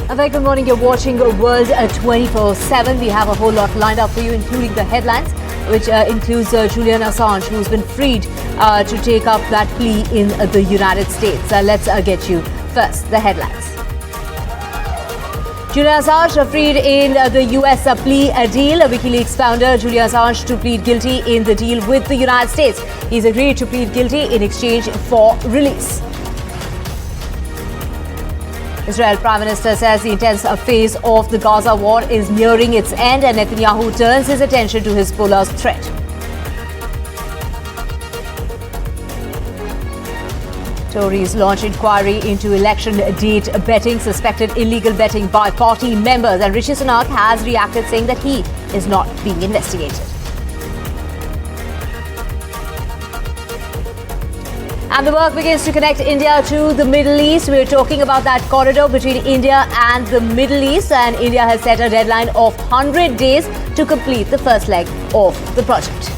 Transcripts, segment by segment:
A very good morning. You're watching World 24/7. We have a whole lot lined up for you, including the headlines, which includes Julian Assange, who's been freed to take up that plea in the United States. Let's get you first the headlines. Julian Assange freed in the US plea deal. Wikileaks founder Julian Assange to plead guilty in the deal with the United States. He's agreed to plead guilty in exchange for release. Israel Prime Minister says the intense phase of the Gaza war is nearing its end, and Netanyahu turns his attention to Hezbollah's threat. Tories launch inquiry into election date betting, suspected illegal betting by party members, and Rishi Sunak has reacted saying that he is not being investigated. And the work begins to connect India to the Middle East. We're talking about that corridor between India and the Middle East, and India has set a deadline of 100 days to complete the first leg of the project.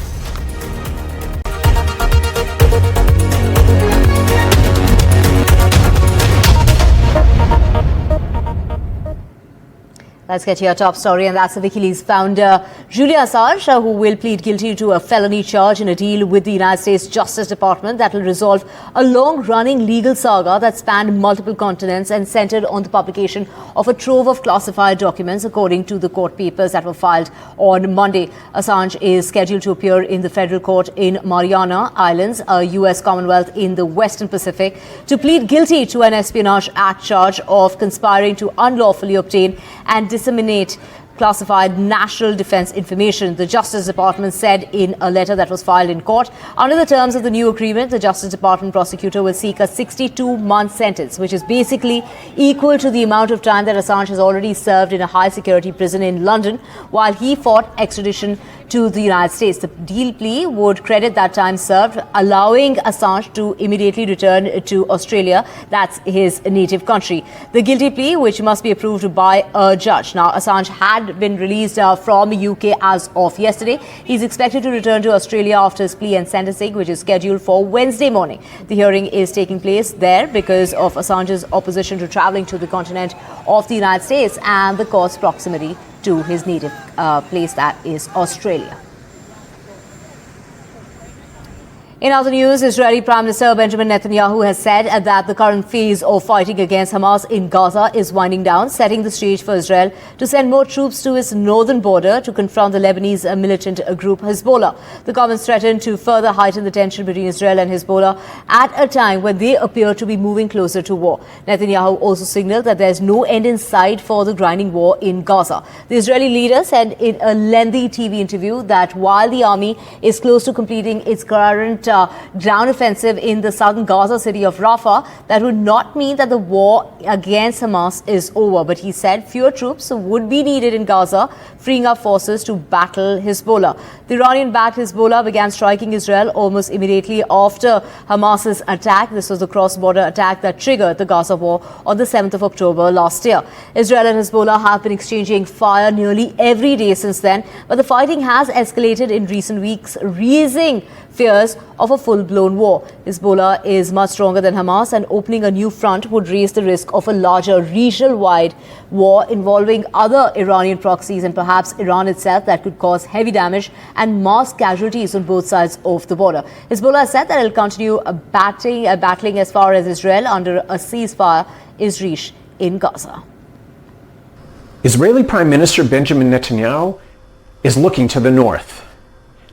Let's get to your top story, and that's the Wikileaks founder Julian Assange, who will plead guilty to a felony charge in a deal with the United States Justice Department that will resolve a long-running legal saga that spanned multiple continents and centered on the publication of a trove of classified documents, according to the court papers that were filed on Monday. Assange is scheduled to appear in the federal court in Mariana Islands, a U.S. Commonwealth in the Western Pacific, to plead guilty to an Espionage Act charge of conspiring to unlawfully obtain and disseminate classified national defense information, the Justice Department said in a letter that was filed in court. Under the terms of the new agreement, the Justice Department prosecutor will seek a 62-month sentence, which is basically equal to the amount of time that Assange has already served in a high-security prison in London while he fought extradition to the United States. The deal plea would credit that time served, allowing Assange to immediately return to Australia. That's his native country. The guilty plea, which must be approved by a judge. Now, Assange had been released from the UK as of yesterday. He's expected to return to Australia after his plea and sentencing, which is scheduled for Wednesday morning. The hearing is taking place there because of Assange's opposition to travelling to the continent of the United States and the court's proximity to his native place, that is Australia. In other news, Israeli Prime Minister Benjamin Netanyahu has said that the current phase of fighting against Hamas in Gaza is winding down, setting the stage for Israel to send more troops to its northern border to confront the Lebanese militant group Hezbollah. The comments threaten to further heighten the tension between Israel and Hezbollah at a time when they appear to be moving closer to war. Netanyahu also signaled that there is no end in sight for the grinding war in Gaza. The Israeli leader said in a lengthy TV interview that while the army is close to completing its current ground offensive in the southern Gaza city of Rafah, that would not mean that the war against Hamas is over. But he said fewer troops would be needed in Gaza, freeing up forces to battle Hezbollah. The Iranian-backed Hezbollah began striking Israel almost immediately after Hamas's attack. This was the cross-border attack that triggered the Gaza war on the 7th of October last year. Israel and Hezbollah have been exchanging fire nearly every day since then, but the fighting has escalated in recent weeks, raising fears of a full-blown war. Hezbollah is much stronger than Hamas, and opening a new front would raise the risk of a larger regional-wide war involving other Iranian proxies and perhaps Iran itself that could cause heavy damage and mass casualties on both sides of the border. Hezbollah said that it will continue battling as far as Israel under a ceasefire is reached in Gaza. Israeli Prime Minister Benjamin Netanyahu is looking to the north.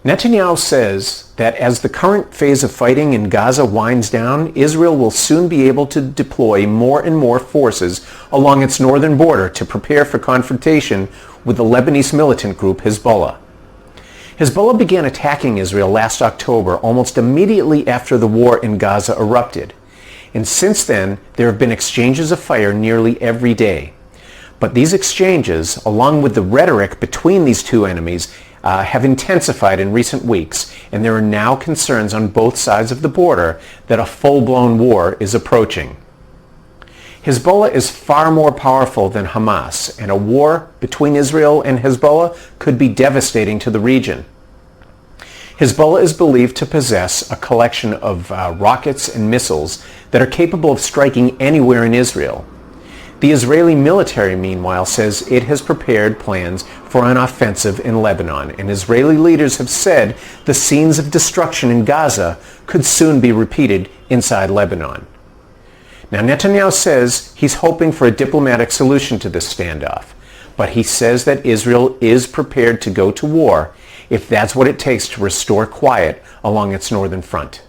Netanyahu says that as the current phase of fighting in Gaza winds down, Israel will soon be able to deploy more and more forces along its northern border to prepare for confrontation with the Lebanese militant group Hezbollah. Hezbollah began attacking Israel last October, almost immediately after the war in Gaza erupted. And since then, there have been exchanges of fire nearly every day. But these exchanges, along with the rhetoric between these two enemies, have intensified in recent weeks, and there are now concerns on both sides of the border that a full-blown war is approaching. Hezbollah is far more powerful than Hamas, and a war between Israel and Hezbollah could be devastating to the region. Hezbollah is believed to possess a collection of rockets and missiles that are capable of striking anywhere in Israel. The Israeli military, meanwhile, says it has prepared plans for an offensive in Lebanon, and Israeli leaders have said the scenes of destruction in Gaza could soon be repeated inside Lebanon. Now, Netanyahu says he's hoping for a diplomatic solution to this standoff, but he says that Israel is prepared to go to war if that's what it takes to restore quiet along its northern front.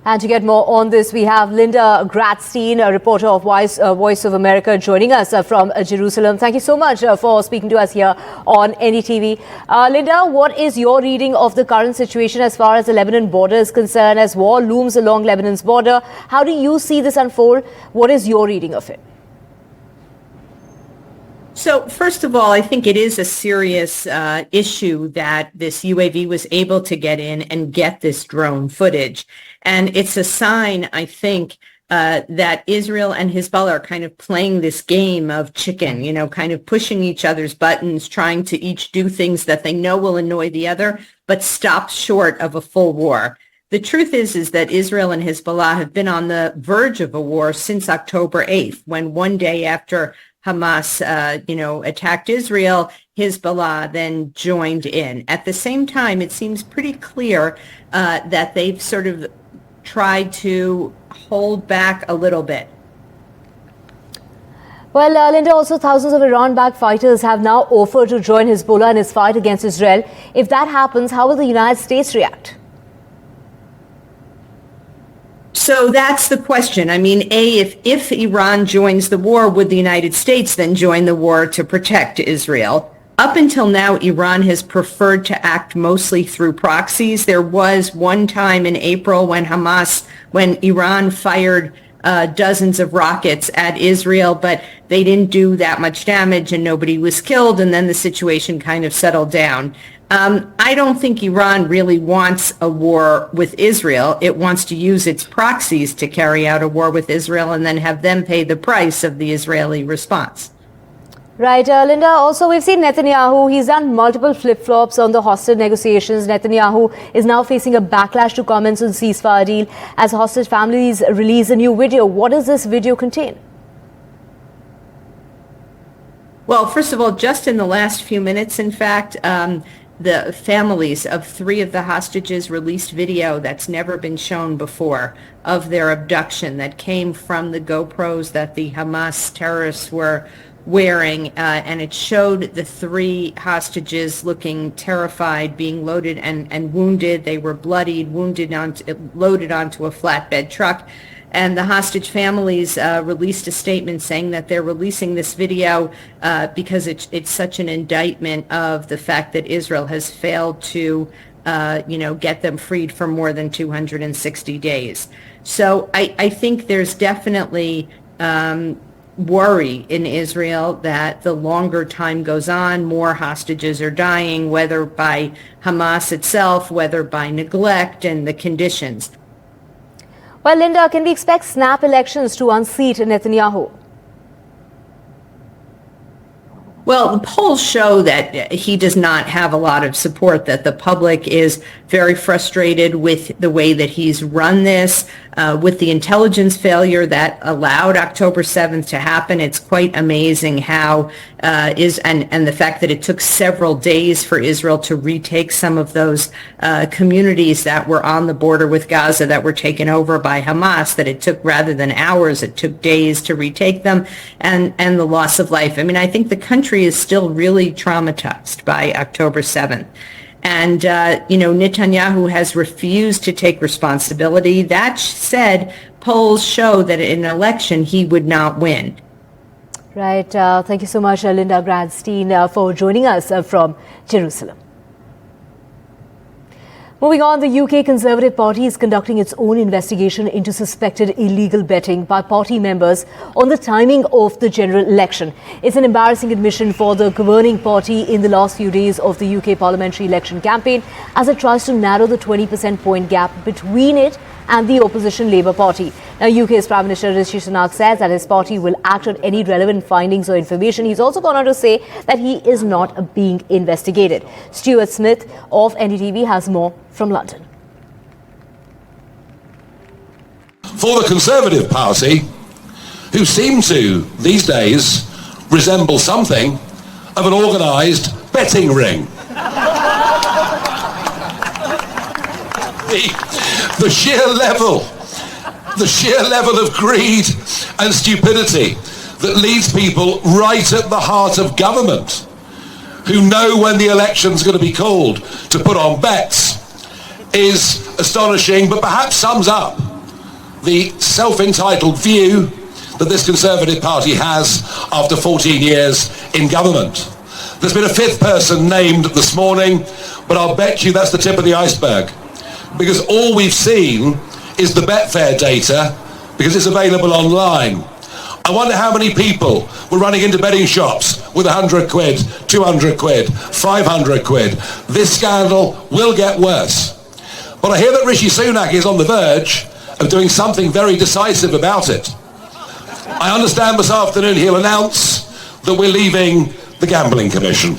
And to get more on this, we have Linda Gradstein, a reporter of Voice of America, joining us from Jerusalem. Thank you so much for speaking to us here on NDTV. Linda, what is your reading of the current situation as far as the Lebanon border is concerned, as war looms along Lebanon's border? How do you see this unfold? What is your reading of it? So first of all, I think it is a serious issue that this UAV was able to get in and get this drone footage. And it's a sign, I think, that Israel and Hezbollah are kind of playing this game of chicken, you know, kind of pushing each other's buttons, trying to each do things that they know will annoy the other, but stop short of a full war. The truth is that Israel and Hezbollah have been on the verge of a war since October 8th, when one day after Hamas, attacked Israel, Hezbollah then joined in. At the same time, it seems pretty clear that they've sort of tried to hold back a little bit. Well, Linda, also thousands of Iran-backed fighters have now offered to join Hezbollah in its fight against Israel. If that happens, how will the United States react? So that's the question. I mean, if Iran joins the war, would the United States then join the war to protect Israel? Up until now, Iran has preferred to act mostly through proxies. There was one time in April when Iran fired dozens of rockets at Israel, but they didn't do that much damage and nobody was killed, and then the situation kind of settled down. I don't think Iran really wants a war with Israel. It wants to use its proxies to carry out a war with Israel and then have them pay the price of the Israeli response. Right, Linda, also we've seen Netanyahu, he's done multiple flip-flops on the hostage negotiations. Netanyahu is now facing a backlash to comments on ceasefire deal as hostage families release a new video. What does this video contain? Well, first of all, just in the last few minutes, in fact, the families of 3 of the hostages released video that's never been shown before of their abduction that came from the GoPros that the Hamas terrorists were wearing, and it showed the 3 hostages looking terrified, being loaded and wounded. They were bloodied, loaded onto a flatbed truck. And the hostage families released a statement saying that they're releasing this video because it's such an indictment of the fact that Israel has failed to, get them freed for more than 260 days. So I think there's definitely worry in Israel that the longer time goes on, more hostages are dying, whether by Hamas itself, whether by neglect and the conditions. Well, Linda, can we expect snap elections to unseat Netanyahu? Well, the polls show that he does not have a lot of support, that the public is very frustrated with the way that he's run this, with the intelligence failure that allowed October 7th to happen. It's quite amazing how and the fact that it took several days for Israel to retake some of those communities that were on the border with Gaza that were taken over by Hamas, that it took, rather than hours, it took days to retake them, and the loss of life. I mean, I think the country is still really traumatized by October 7th. And, Netanyahu has refused to take responsibility. That said, polls show that in an election he would not win. Right. Thank you so much, Linda Gradstein, for joining us from Jerusalem. Moving on, the UK Conservative Party is conducting its own investigation into suspected illegal betting by party members on the timing of the general election. It's an embarrassing admission for the governing party in the last few days of the UK parliamentary election campaign as it tries to narrow the 20% point gap between it and the opposition Labour Party. Now, UK's Prime Minister Rishi Sunak says that his party will act on any relevant findings or information. He's also gone on to say that he is not being investigated. Stuart Smith of NDTV has more from London. For the Conservative Party, who seem to, these days, resemble something of an organised betting ring. The sheer level of greed and stupidity that leads people right at the heart of government, who know when the election's going to be called, to put on bets, is astonishing, but perhaps sums up the self-entitled view that this Conservative Party has after 14 years in government. There's been a fifth person named this morning, but I'll bet you that's the tip of the iceberg, because all we've seen is the Betfair data, because it's available online. I wonder how many people were running into betting shops with 100 quid, 200 quid, 500 quid. This scandal will get worse. But I hear that Rishi Sunak is on the verge of doing something very decisive about it. I understand this afternoon he'll announce that we're leaving the Gambling Commission.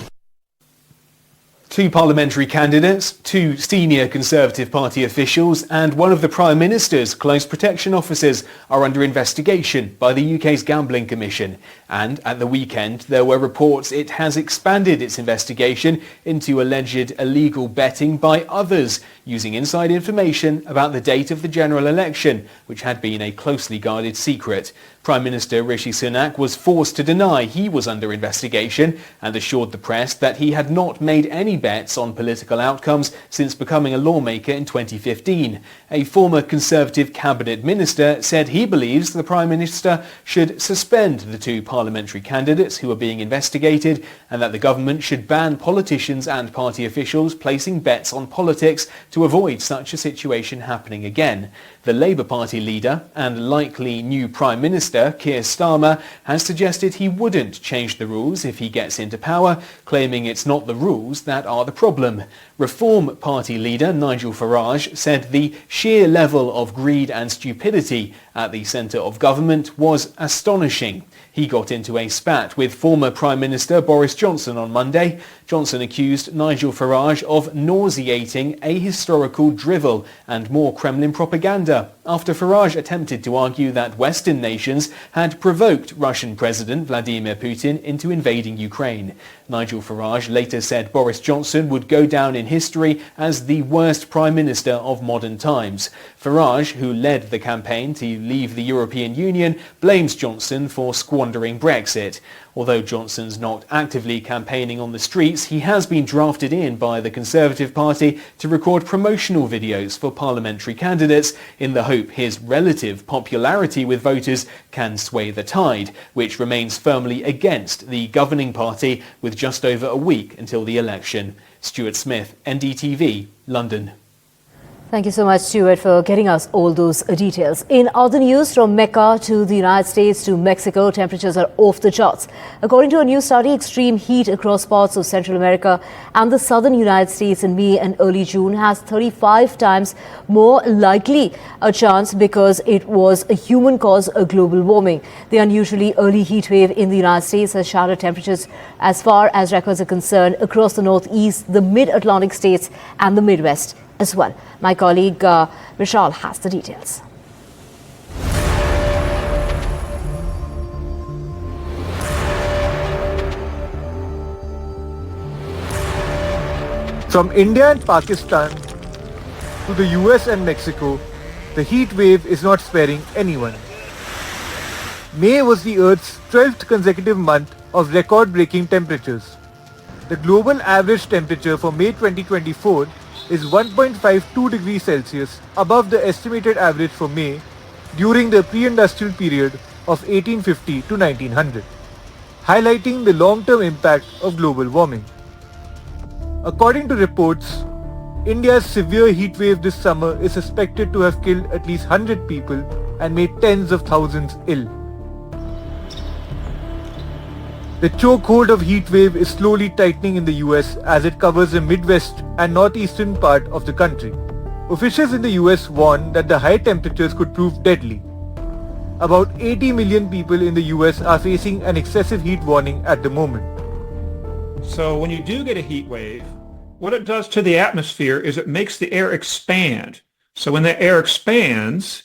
Two parliamentary candidates, two senior Conservative Party officials and one of the Prime Minister's close protection officers are under investigation by the UK's Gambling Commission. And at the weekend, there were reports it has expanded its investigation into alleged illegal betting by others, using inside information about the date of the general election, which had been a closely guarded secret. Prime Minister Rishi Sunak was forced to deny he was under investigation and assured the press that he had not made any bets on political outcomes since becoming a lawmaker in 2015. A former Conservative cabinet minister said he believes the Prime Minister should suspend the two parliamentary candidates who are being investigated and that the government should ban politicians and party officials placing bets on politics to avoid such a situation happening again. The Labour Party leader and likely new Prime Minister, Keir Starmer, has suggested he wouldn't change the rules if he gets into power, claiming it's not the rules that are the problem. Reform Party leader Nigel Farage said the sheer level of greed and stupidity at the centre of government was astonishing. He got into a spat with former Prime Minister Boris Johnson on Monday. Johnson accused Nigel Farage of nauseating ahistorical drivel and more Kremlin propaganda after Farage attempted to argue that Western nations had provoked Russian President Vladimir Putin into invading Ukraine. Nigel Farage later said Boris Johnson would go down in history as the worst Prime Minister of modern times. Farage, who led the campaign to leave the European Union, blames Johnson for squandering Brexit. Although Johnson's not actively campaigning on the streets, he has been drafted in by the Conservative Party to record promotional videos for parliamentary candidates in the hope his relative popularity with voters can sway the tide, which remains firmly against the governing party with just over a week until the election. Stuart Smith, NDTV, London. Thank you so much, Stuart, for getting us all those details. In other news, from Mecca to the United States to Mexico, temperatures are off the charts. According to a new study, extreme heat across parts of Central America and the southern United States in May and early June has 35 times more likely a chance because it was a human-caused global warming. The unusually early heat wave in the United States has shattered temperatures as far as records are concerned across the Northeast, the Mid-Atlantic states and the Midwest as well. My colleague Vishal has the details. From India and Pakistan to the US and Mexico, the heat wave is not sparing anyone. May was the Earth's 12th consecutive month of record-breaking temperatures. The global average temperature for May 2024 is 1.52 degrees Celsius above the estimated average for May during the pre-industrial period of 1850 to 1900, highlighting the long-term impact of global warming. According to reports, India's severe heat wave this summer is suspected to have killed at least 100 people and made tens of thousands ill. The chokehold of heat wave is slowly tightening in the US as it covers the Midwest and northeastern part of the country. Officials in the US warn that the high temperatures could prove deadly. About 80 million people in the US are facing an excessive heat warning at the moment. So when you do get a heat wave, what it does to the atmosphere is it makes the air expand. So when the air expands,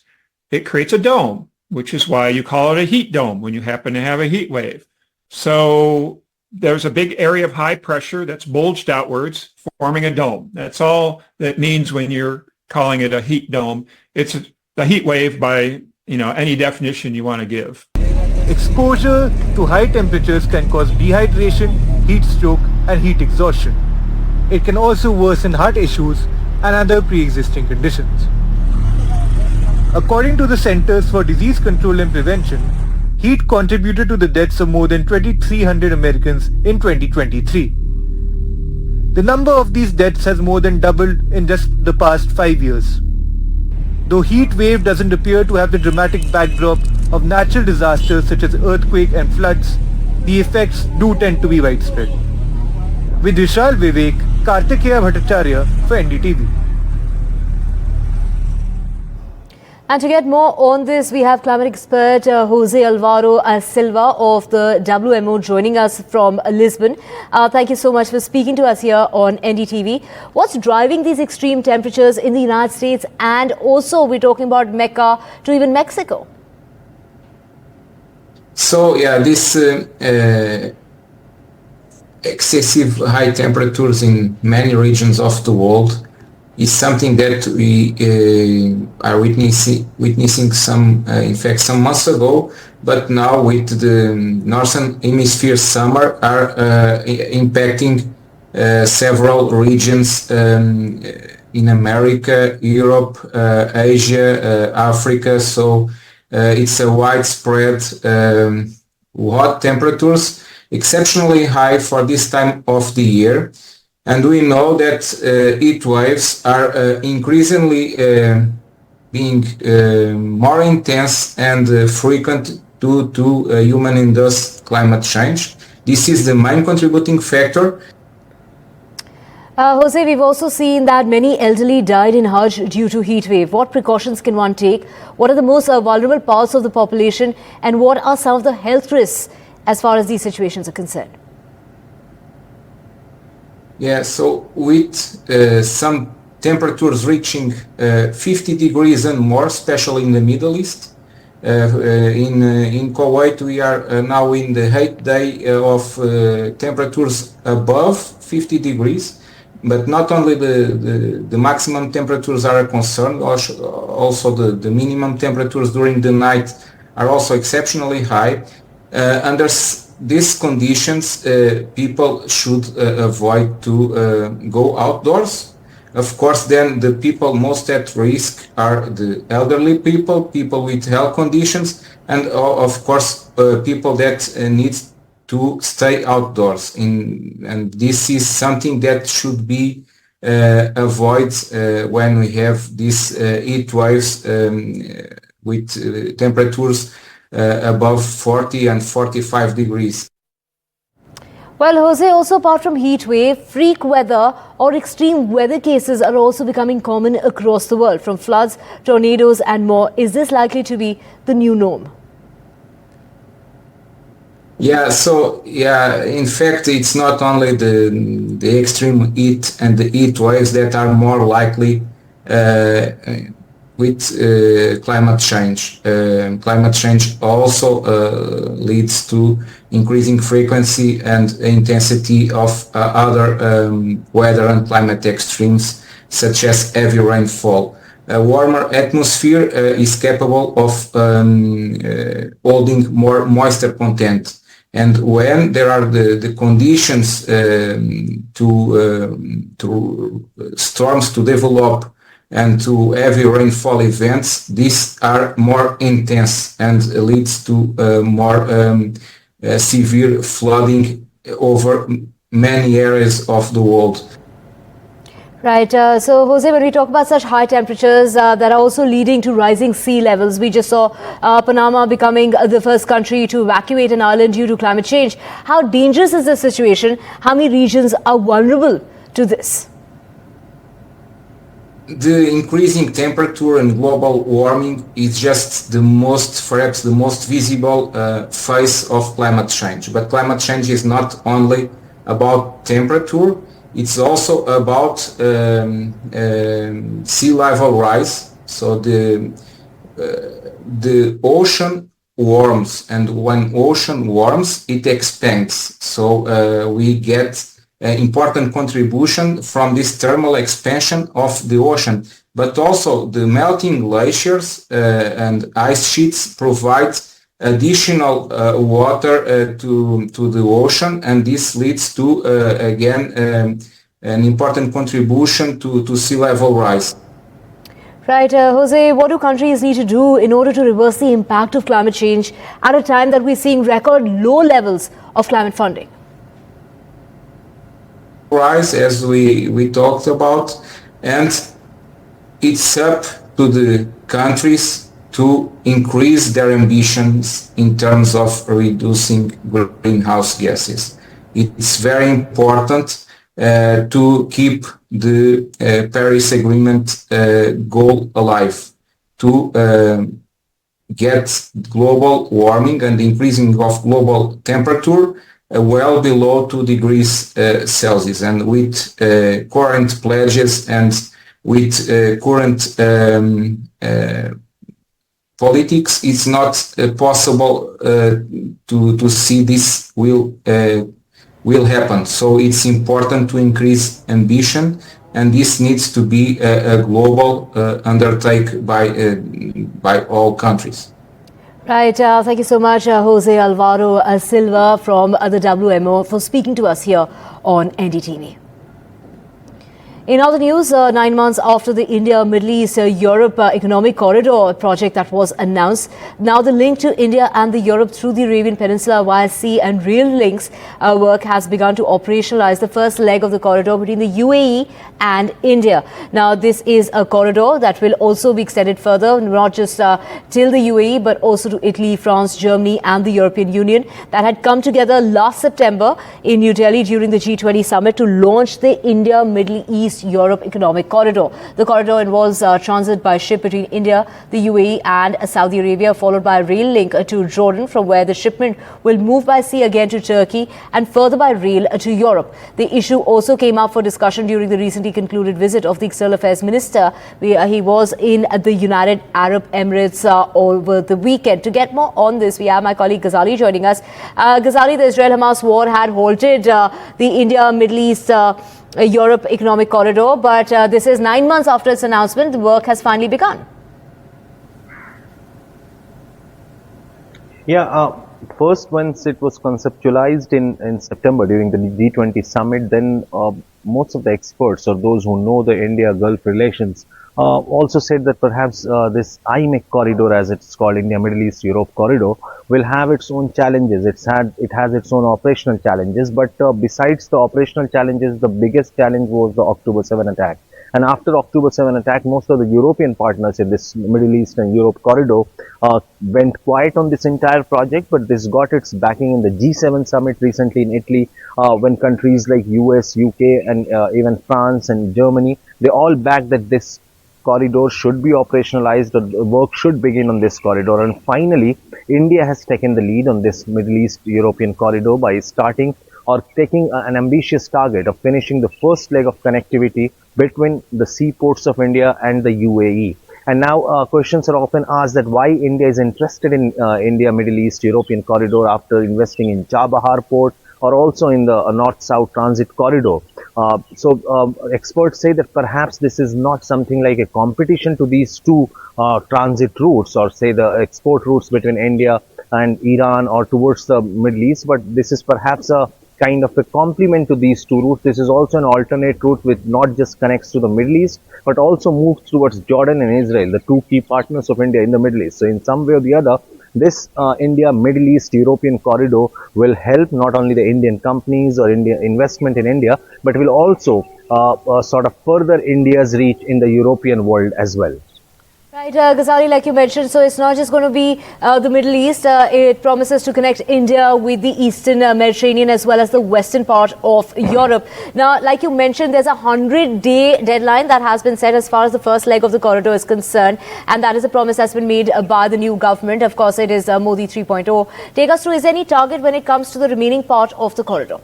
it creates a dome. which is why you call it a heat dome when you happen to have a heat wave. So there's a big area of high pressure that's bulged outwards, forming a dome. That's all that means when you're calling it a heat dome. It's a heat wave by, any definition you want to give. Exposure to high temperatures can cause dehydration, heat stroke, and heat exhaustion. It can also worsen heart issues and other pre-existing conditions. According to the Centers for Disease Control and Prevention, heat contributed to the deaths of more than 2,300 Americans in 2023. The number of these deaths has more than doubled in just the past 5 years. Though heat wave doesn't appear to have the dramatic backdrop of natural disasters such as earthquake and floods, the effects do tend to be widespread. With Vishal Vivek, Kartikeya Bhattacharya for NDTV. And to get more on this, we have climate expert Jose Alvaro Silva of the WMO joining us from Lisbon. Thank you so much for speaking to us here on NDTV. What's driving these extreme temperatures in the United States, and also we're talking about Mecca to even Mexico? So this excessive high temperatures in many regions of the world is something that we are witnessing some months ago, but now with the Northern Hemisphere summer are impacting several regions in America, Europe, Asia, Africa. So it's a widespread hot temperatures, exceptionally high for this time of the year. And we know that heat waves are increasingly being more intense and frequent due to human-induced climate change. This is the main contributing factor. Jose, we've also seen that many elderly died in Hajj due to heat wave. What precautions can one take? What are the most vulnerable parts of the population? And what are some of the health risks as far as these situations are concerned? Yeah, so with some temperatures reaching 50 degrees and more, especially in the Middle East. In Kuwait, we are now in the 8th day of temperatures above 50 degrees. But not only the maximum temperatures are a concern, also the minimum temperatures during the night are also exceptionally high. Under these conditions, people should avoid to go outdoors. Of course, then the people most at risk are the elderly people, people with health conditions, and of course, people that need to stay outdoors. And this is something that should be avoided when we have these heat waves with temperatures above 40 and 45 degrees. Well, Jose, also apart from heat wave, freak weather or extreme weather cases are also becoming common across the world, from floods, tornadoes and more. Is this likely to be the new norm? Yeah, so in fact, it's not only the extreme heat and the heat waves that are more likely with climate change. Climate change also leads to increasing frequency and intensity of other weather and climate extremes, such as heavy rainfall. A warmer atmosphere is capable of holding more moisture content. And when there are the conditions to storms to develop and to heavy rainfall events, these are more intense and leads to more severe flooding over many areas of the world. Right. So, Jose, when we talk about such high temperatures that are also leading to rising sea levels, we just saw Panama becoming the first country to evacuate an island due to climate change. How dangerous is this situation? How many regions are vulnerable to this? The increasing temperature and global warming is just perhaps the most visible face of climate change. But climate change is not only about temperature. It's also about sea level rise. So the ocean warms, and when ocean warms, it expands. So we get important contribution from this thermal expansion of the ocean. But also the melting glaciers and ice sheets provide additional water to the ocean, and this leads to, again, an important contribution to sea level rise. Right, Jose, what do countries need to do in order to reverse the impact of climate change at a time that we're seeing record low levels of climate funding? Rise, as we talked about, and it's up to the countries to increase their ambitions in terms of reducing greenhouse gases. It's very important to keep the Paris Agreement goal alive, to get global warming and increasing of global temperature well below 2 degrees Celsius. And with current pledges and with current politics, it's not possible to see this will happen. So it's important to increase ambition, and this needs to be a global undertake by all countries. Right, thank you so much, Jose Alvaro Silva from the WMO, for speaking to us here on NDTV. In other news, 9 months after the India-Middle East-Europe Economic Corridor project that was announced, now the link to India and the Europe through the Arabian Peninsula via sea and rail links work has begun to operationalize the first leg of the corridor between the UAE and India. Now, this is a corridor that will also be extended further, not just till the UAE, but also to Italy, France, Germany and the European Union, that had come together last September in New Delhi during the G20 summit to launch the India-Middle East-Europe Economic Corridor. The corridor involves transit by ship between India, the UAE and Saudi Arabia, followed by a rail link to Jordan, from where the shipment will move by sea again to Turkey and further by rail to Europe. The issue also came up for discussion during the recently concluded visit of the External Affairs Minister. He was in the United Arab Emirates over the weekend. To get more on this, we have my colleague Ghazali joining us. Ghazali, the Israel-Hamas war had halted the India-Middle East Europe Economic Corridor, but this is 9 months after its announcement. The work has finally begun. Yeah, first once it was conceptualized in September during the G20 summit, then most of the experts or those who know the India-Gulf relations also said that perhaps this IMEC corridor, as it's called, India-Middle East-Europe corridor, will have its own challenges. It has its own operational challenges, but besides the operational challenges, the biggest challenge was the October 7 attack. And after October 7 attack, most of the European partners in this Middle East and Europe corridor went quiet on this entire project, but this got its backing in the G7 summit recently in Italy, when countries like US, UK and even France and Germany, they all backed that this corridor should be operationalized, the work should begin on this corridor. And finally, India has taken the lead on this Middle East European corridor by starting or taking an ambitious target of finishing the first leg of connectivity between the seaports of India and the UAE. And now questions are often asked that why India is interested in India Middle East European corridor after investing in Chabahar port or also in the north-south transit corridor. So experts say that perhaps this is not something like a competition to these two transit routes, or say the export routes between India and Iran or towards the Middle East, but this is perhaps a kind of a complement to these two routes. This is also an alternate route which not just connects to the Middle East, but also moves towards Jordan and Israel, the two key partners of India in the Middle East. So in some way or the other, this India Middle East European corridor will help not only the Indian companies or India investment in India, but will also sort of further India's reach in the European world as well. Right, Ghazali, like you mentioned, so it's not just going to be the Middle East. It promises to connect India with the Eastern Mediterranean as well as the western part of Europe. Now, like you mentioned, there's a 100-day deadline that has been set as far as the first leg of the corridor is concerned. And that is a promise that's been made by the new government. Of course, it is Modi 3.0. Take us through, is there any target when it comes to the remaining part of the corridor?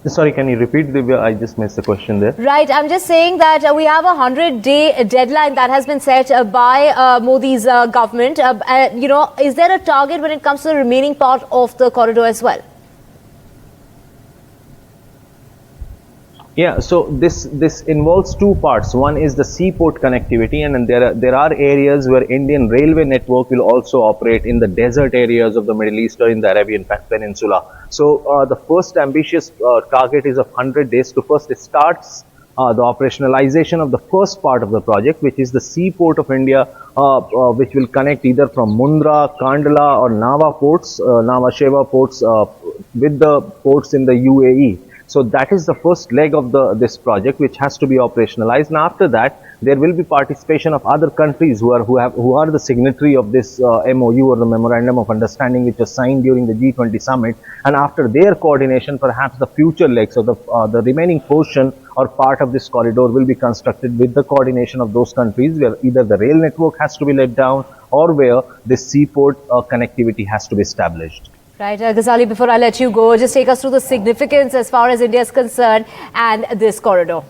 Sorry, can you repeat, Divya? I just missed the question there. Right. I'm just saying that we have a 100-day deadline that has been set by Modi's government. Is there a target when it comes to the remaining part of the corridor as well? Yeah, so this involves two parts. One is the seaport connectivity, and then there are areas where Indian railway network will also operate in the desert areas of the Middle East or in the Arabian Peninsula. So the first ambitious target is of 100 days to first starts the operationalization of the first part of the project, which is the seaport of India, which will connect either from Mundra, Kandla or Nhava ports, Nhava Sheva ports with the ports in the UAE. So that is the first leg of this project, which has to be operationalized. And after that, there will be participation of other countries who are the signatory of this MOU or the Memorandum of Understanding, which was signed during the G20 summit. And after their coordination, perhaps the future legs or the remaining portion or part of this corridor will be constructed with the coordination of those countries, where either the rail network has to be let down or where this seaport connectivity has to be established. Right, Ghazali, before I let you go, just take us through the significance as far as India is concerned and this corridor.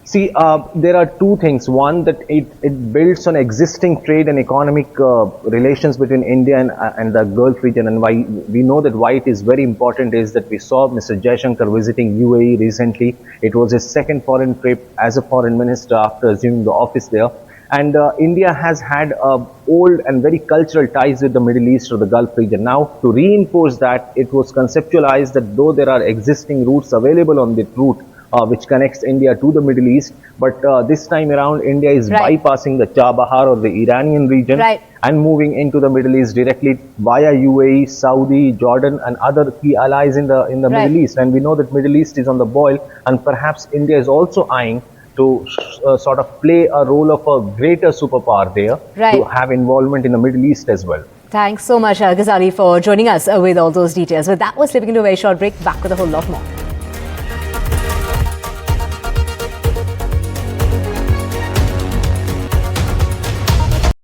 See, there are two things. One, that it builds on existing trade and economic relations between India and the Gulf region. And why we know that why it is very important is that we saw Mr. Jaishankar visiting UAE recently. It was his second foreign trip as a foreign minister after assuming the office there. And India has had old and very cultural ties with the Middle East or the Gulf region. Now, to reinforce that, it was conceptualized that though there are existing routes available on the route, which connects India to the Middle East, but this time around, India is bypassing the Chabahar or the Iranian region and moving into the Middle East directly via UAE, Saudi, Jordan, and other key allies in the Middle East. And we know that Middle East is on the boil, and perhaps India is also eyeing to sort of play a role of a greater superpower there, to have involvement in the Middle East as well. Thanks so much, Ghazali, for joining us with all those details. With that, we're slipping into a very short break. Back with a whole lot more.